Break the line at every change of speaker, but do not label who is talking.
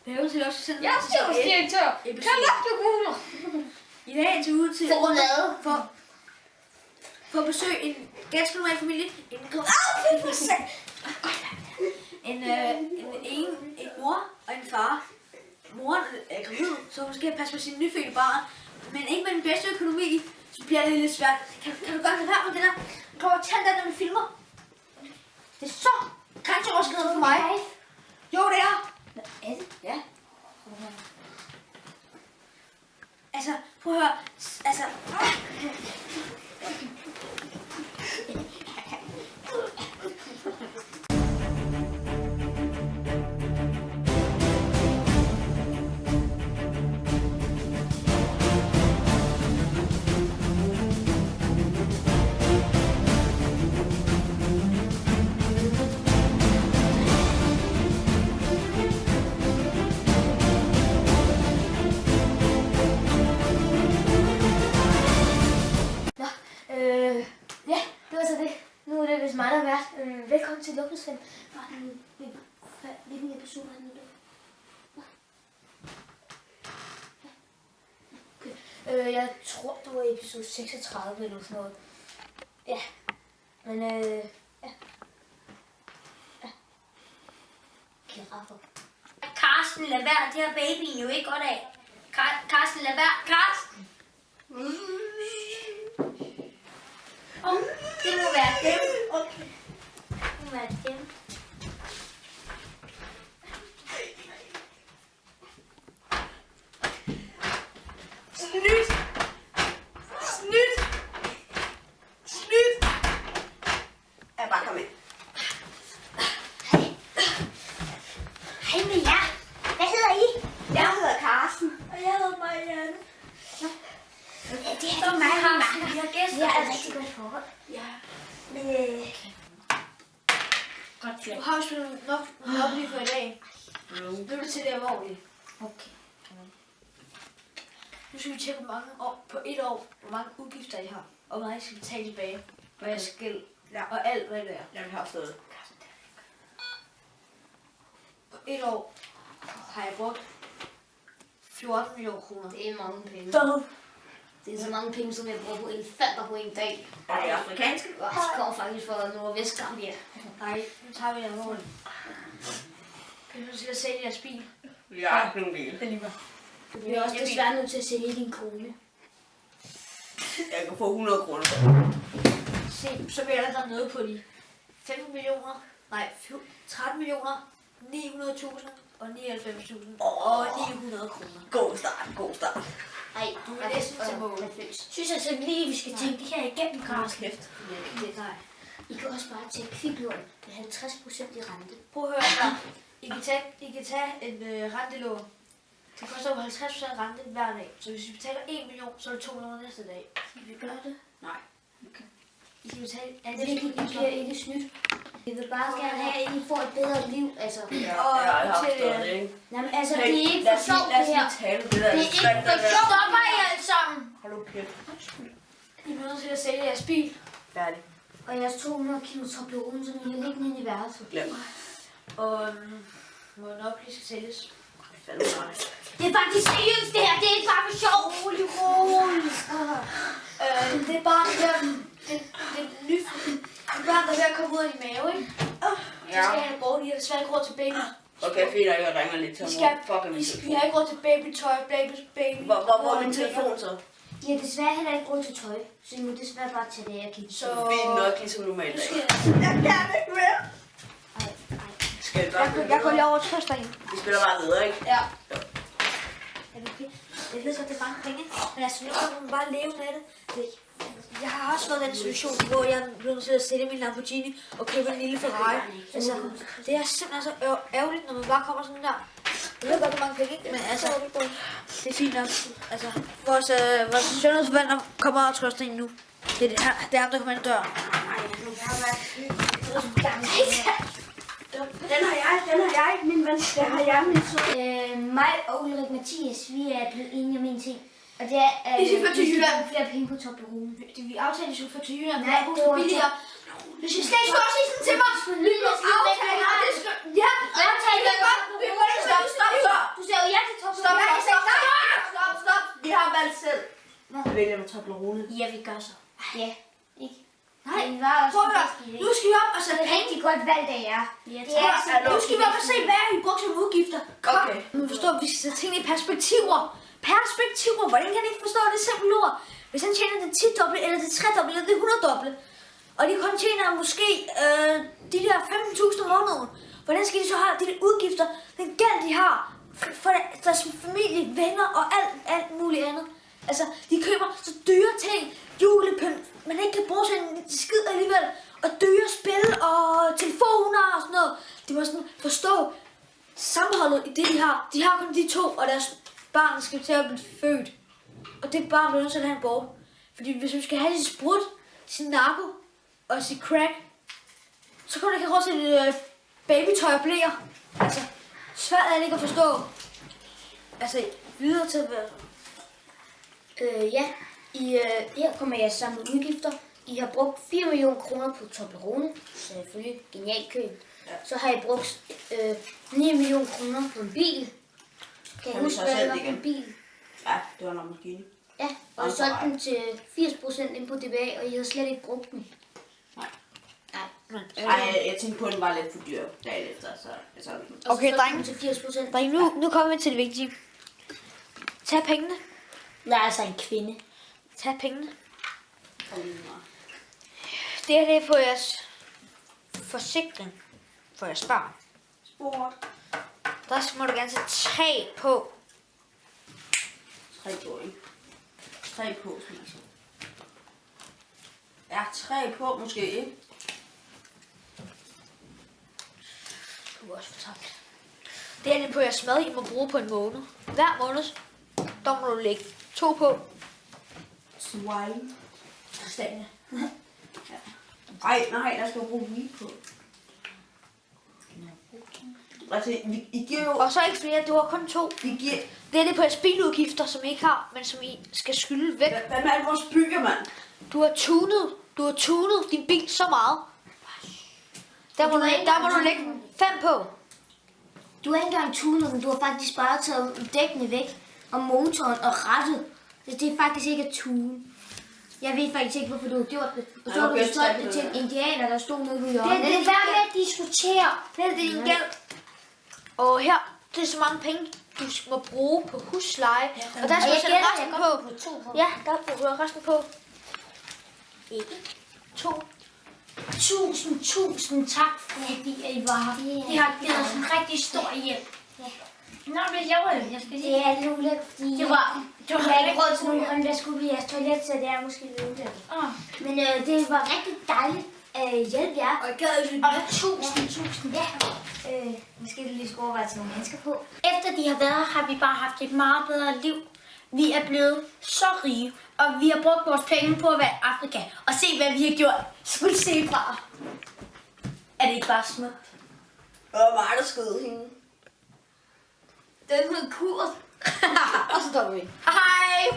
Velkommen til også sådan.
Jeg er chefsdirektør. Kan du google?
I dag er til ude til for at besøge en ganske normal familie. En mor og en far. Moren er gravid, så hun skal passe på sin nyfødte barn. Men ikke med den bedste økonomi, så bliver det lidt svært. Kan du godt lade være med det der? Kom og tage den, når du filmer. Det er så grænseoverskridende for mig. Jo, det er.
Er det?
Ja. Altså, prøv at høre. Altså...
Ja, det var så det. Nu er det vist mig, der har været. Velkommen til Luksusfilm. Hvilken episode er det nu? Okay. Jeg tror, det var episode 36 eller sådan noget. Ja. Men ja. Giraffer.
Karsten, lad være. Det har babyen jo ikke godt af. Karsten, lad være. Karsten! Det må være dem. Okay. Det må være dem.
Snydt! Snydt! Snydt!
Jeg bare kom ind.
Hej med jer. Hvad hedder I?
Jeg hedder Karsten.
Og jeg hedder Marianne.
Det er mig, Karsten. Vi har gæster.
Det er et rigtig godt forhold.
Ja.
Men
Du har jo spillet nok lige for i dag. Nu er det til det alvorligt.
okay.
Nu skal vi tjekke på et år, hvor mange udgifter I har. Og hvor meget I skal betale tilbage. Hvad jeg skal.
Ja.
Og alt, hvad det er.
Jeg vil have stået.
På et år har jeg brugt 14 millioner kroner.
Det er mange penge. Det er så mange penge, som jeg bruger på elefanter på en dag.
Er det afrikanske?
Og det kommer faktisk fra Nordvestgambia.
Nej, nu tager vi det alvorligt. Kan du til at sælge jeres bil?
Jeg har ikke nogen bil.
Det lige var.
Du bliver også desværre nødt til at sælge din kone.
Jeg kan få 100 kroner.
Se, så bliver der noget på de 15 millioner, nej, 13 millioner, 900.000 og 99.000 og 900 kroner.
God start, god start.
Ej,
Du er næsten til mål.
Synes altså lige, vi skal tænke det her igennem, Karsten.
Kæft.
Nej.
I kan også bare tage kviklån med 50% i rente.
Prøv at høre her. I kan tage en rentelån. Det koster jo 50% rente hver dag. Så hvis I betaler 1 million, så er det 200 næste dag.
Skal vi gøre det?
Nej. Okay.
I skal betale
I bliver ikke snydt. Vi vil bare gerne have, at I får et bedre liv. Altså.
Ja, jeg har stået det, ikke?
Jamen, altså, det er ikke for sjovt,
Lad
det her.
os lige tale det der.
Det er ikke for sjovt. Stopper I alle sammen.
Hold nu kæft.
I er nødt til at sælge jeres bil.
Færdig.
Og jeres 200 kilo Toblerone, som I har liggende inde i værelset.
Glem.
Og må nok lige skal sælges.
Fandme nej.
Det er faktisk seriøst, det her. Det er ikke bare for sjov. Rolig.
Det er bare det der, det barn, der er ved at komme ud af din mave, ikke? Det skal have brugt. I har desværre ikke råd til baby.
Okay, fint, jeg ringer lidt til mor. Fuck min
Vi
telefon.
har ikke råd til babytøj, baby.
Hvor er min telefon så?
I har desværre heller ikke råd til tøj. Så I må desværre bare tage det af og kigge.
Så
Fint nok, ligesom normalt.
du skal...
Jeg kan ikke mere. Skal vi bare
Jeg går lige over og trøster en.
Vi spiller bare videre, ikke?
Ja. Er det okay? Jeg ved godt, det er mange penge, men altså, nu kan man bare leve med det. Jeg har også været i den situation, hvor jeg blev nødt til at sælge min Lamborghini og købe en lille Ferrari. Altså, det er simpelthen så ærgerligt, når man bare kommer sådan der. Jeg ved godt, det er mange penge, ikke? Men altså, det er fint nok. Altså, vores sundhedsforvalter kommer og trøster en nu. Det er ham, der kommer ind ad døren.
Den har jeg, min ven. Den har jeg, min søn.
Mig og Ulrik Mathias, vi er blevet enige om en ting. Og det er, at
Vi skal flytte til Jylland.
flere penge på Toblerone.
Vi aftalte, at vi skulle få til Jylland.
Nej, det var
billigere. Hvis I skal stå og sige sådan til mig,
Du skal lytte og
aftale,
sige,
det skal... Ja, aftale, det er godt. Vi må ikke stop.
Du
vælger med Toblerone.
Ja, vi gør så.
Ja, ikke?
Nej,
Det var også
prøv at
en
høre.
bedste idé.
Nu skal vi op og
Så
sætte
det er
penge.
rigtig godt valg af jer.
Ja,
Det er altså
Nu skal vi op og se, hvad I brugt som udgifter. Kom.
Okay.
Men forstå, vi skal sætte tingene i perspektiver. Perspektiver. Hvordan kan I ikke forstå det simple ord? Hvis han tjener det 10-doble, eller det 3-doble, eller det 100-doble, og de kun tjener måske de der 15.000 om måneden, hvordan skal de så have de der udgifter, den gæld de har, for deres familie, venner og alt muligt andet? Altså, de køber så dyre ting, julepynt, man ikke kan bruge til en skid alligevel, og dyre spil og telefoner og sådan noget. De må sådan forstå sammenholdet i det, de har. De har kun de to, og deres barn skal til at blive født. Og det barn bliver nødt til at have en bort. Fordi hvis vi skal have sin sprut, sin narko og sin crack, så kan du ikke have råd til babytøj og blæer. Altså, svært er det ikke at forstå. Altså, videre til hvad?
Ja, her kommer jeg sammen med udgifter. I har brugt 4 millioner kroner på Toblerone, selvfølgelig genialt køb.
Ja.
Så har I brugt 9 millioner kroner på en bil. Kan
Kan
I
vi
huske,
så
hvad
selv
det var
det
på en
igen?
bil?
Ja, det var en Lamborghini.
Ja, og I solgte den til 80% ind på DBA, og I havde slet ikke brugt den.
Nej.
Nej.
Ej, jeg tænkte på, at den var lidt for dyr dagen efter, så jeg solgte den.
Og så
Okay,
solgte
dreng.
den til 80%.
Dreng, nu kommer vi til det vigtige. Tag pengene.
Der er altså en kvinde.
Tag pengene.
Og lige meget.
Det her det er på jeres forsikring for jeres barn.
Sport.
Der må du gerne sætte 3 på.
3 på, ikke? 3 på, spiser. Ja, 3 på måske, ikke?
Du er også fortabt. Det er det på jeres mad, I må bruge på en måned. Hver måned, der må du lægge 2 på.
Swine.
Stænge.
Nej, der skal jeg bruge weed på. Altså, I giver jo...
Og så ikke flere, du har kun 2.
Vi giver...
Det er det på jeres biludgifter, som I ikke har, men som I skal skylde væk.
Hvad med alle vores byer, mand?
Du har tunet din bil så meget. Der må du lægge 5 på.
Du har ikke engang tunet den, du har faktisk bare taget dækkene væk, og motoren og rettet. Det er faktisk ikke at tune. Jeg ved faktisk ikke, hvorfor du har gjort det. Og så har du solgt det til en indianer, der stod nede ved hjørnet.
Det er værd med at diskutere. Det er din gæld. Og her, det er så mange penge, du må bruge på husleje. Og der skal du sætte resten på. Ja, der bruger du resten på. Ikke. 2.
Tusind tak, fordi I var her. Det har givet os en rigtig stor hjælp. Nå, men jeg skal sige.
Det er lidt ulækkert, fordi
Det var
jeg har ikke råd til nogen håndvask i jeres toilet, så det er måske lidt ulækkert. Men det var rigtig dejligt at hjælpe jer.
Og jeg gad ikke.
Og tusind.
Ja, måske du lige skulle overveje til nogle handsker på.
Efter de har været her, har vi bare haft et meget bedre liv. Vi er blevet så rige, og vi har brugt vores penge på at være i Afrika. Og se, hvad vi har gjort. Skulle se fra. Er det ikke bare smukt?
Og mig, der skød hende.
Den hed kurs. Og så står vi.
Hej!